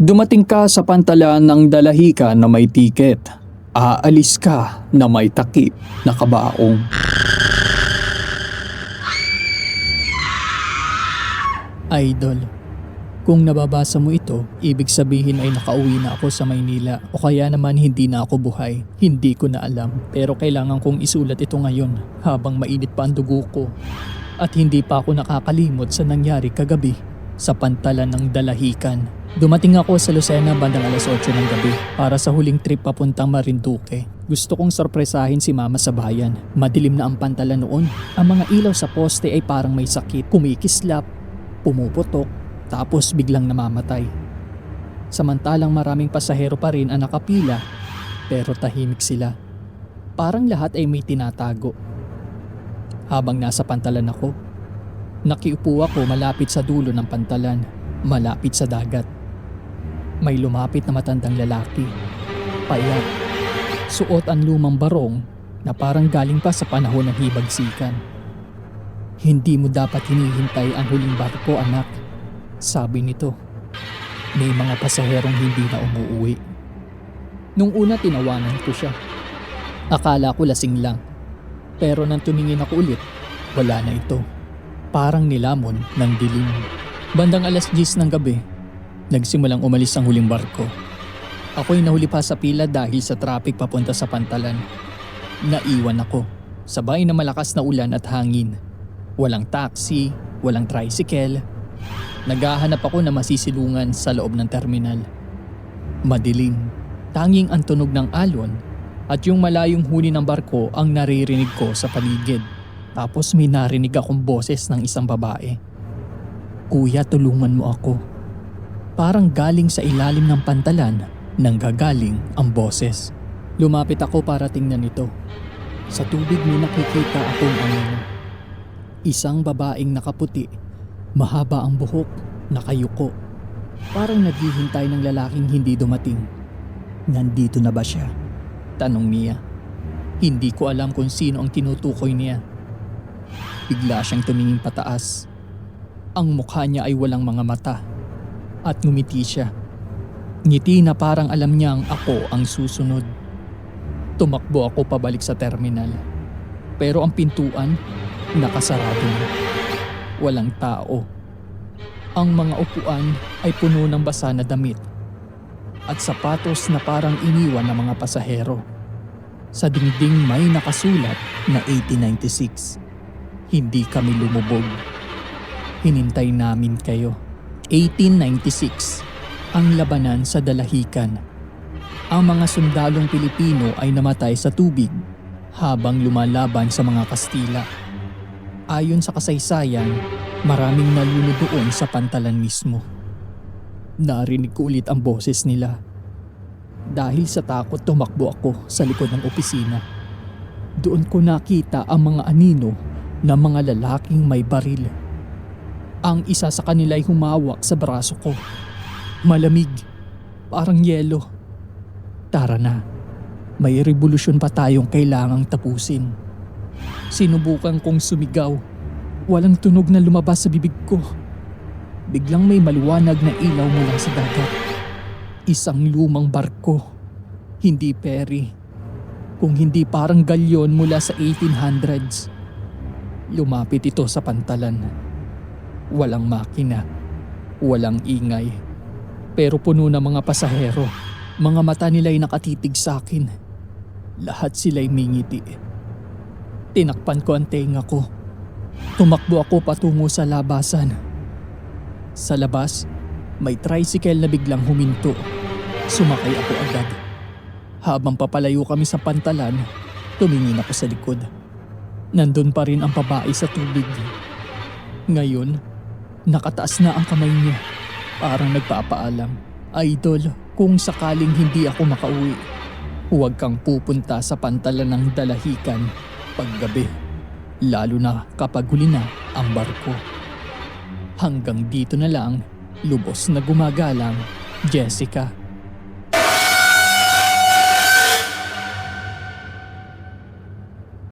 Dumating ka sa pantalan ng dalahican na may tiket. Aalis ka na may takip na kabaong. Idol, kung nababasa mo ito, ibig sabihin ay nakauwi na ako sa Maynila o kaya naman hindi na ako buhay. Hindi ko na alam, pero kailangan kong isulat ito ngayon habang mainit pa ang dugo ko. At hindi pa ako nakakalimot sa nangyari kagabi sa pantalan ng dalahican. Dumating ako sa Lucena bandang alas 8 ng gabi para sa huling trip papuntang Marinduque. Gusto kong sorpresahin si mama sa bayan. Madilim na ang pantalan noon. Ang mga ilaw sa poste ay parang may sakit, kumikislap, pumuputok, tapos biglang namamatay. Samantalang maraming pasahero pa rin ang nakapila, pero tahimik sila. Parang lahat ay may tinatago. Habang nasa pantalan ako, nakiupo ako malapit sa dulo ng pantalan, malapit sa dagat. May lumapit na matandang lalaki, payat, suot ang lumang barong na parang galing pa sa panahon ng hibagsikan. Hindi mo dapat hinihintay ang huling barko, anak, sabi nito. May mga pasaherong hindi na umuuwi. Nung una tinawanan ko siya. Akala ko lasing lang. Pero nang tumingin ako ulit, wala na ito. Parang nilamon ng dilim. Bandang alas 10 ng gabi, nagsimulang umalis ang huling barko. Ako'y nahuli pa sa pila dahil sa traffic papunta sa pantalan. Naiwan ako, sabay na malakas na ulan at hangin. Walang taxi, walang tricycle. Naghahanap ako na masisilungan sa loob ng terminal. Madilim, tanging ang tunog ng alon at yung malayong huni ng barko ang naririnig ko sa paligid. Tapos may narinig akong boses ng isang babae. Kuya, tulungan mo ako. Parang galing sa ilalim ng pantalan nang gagaling ang boses. Lumapit ako para tingnan ito. Sa tubig may nakikita akong anino. Isang babaeng nakaputi, mahaba ang buhok, nakayuko. Parang naghihintay ng lalaking hindi dumating. Nandito na ba siya? Tanong niya. Hindi ko alam kung sino ang tinutukoy niya. Bigla siyang tumingin pataas. Ang mukha niya ay walang mga mata. At ngumiti siya. Ngiti na parang alam niyang ako ang susunod. Tumakbo ako pabalik sa terminal. Pero ang pintuan, nakasarado na. Walang tao. Ang mga upuan ay puno ng basa na damit. At sapatos na parang iniwan ng mga pasahero. Sa dingding may nakasulat na 1896. Hindi kami lumubog. Hinintay namin kayo. 1896. Ang labanan sa dalahican. Ang mga sundalong Pilipino ay namatay sa tubig habang lumalaban sa mga Kastila. Ayon sa kasaysayan, maraming nalunod doon sa pantalan mismo. Narinig ko ulit ang boses nila. Dahil sa takot tumakbo ako sa likod ng opisina. Doon ko nakita ang mga anino ng mga lalaking may baril. Ang isa sa kanila ay humawak sa braso ko. Malamig, parang yelo. Tara na, may revolusyon pa tayong kailangang tapusin. Sinubukan kong sumigaw. Walang tunog na lumabas sa bibig ko. Biglang may maliwanag na ilaw mula sa dagat. Isang lumang barko. Hindi ferry. Kung hindi parang galyon mula sa 1800s. Lumapit ito sa pantalan. Walang makina. Walang ingay. Pero puno ng mga pasahero. Mga mata nila'y nakatitig sa akin. Lahat sila'y mingiti. Tinakpan ko ang tenga ko. Tumakbo ako patungo sa labasan. Sa labas, may tricycle na biglang huminto. Sumakay ako agad. Habang papalayo kami sa pantalan, tumingin ako sa likod. Nandun pa rin ang babae sa tubig. Ngayon, nakataas na ang kamay niya. Parang nagpapaalam. Idol, kung sakaling hindi ako makauwi, huwag kang pupunta sa pantalan ng dalahican paggabi. Lalo na kapag huli na ang barko. Hanggang dito na lang, lubos na gumagalang, Jessica.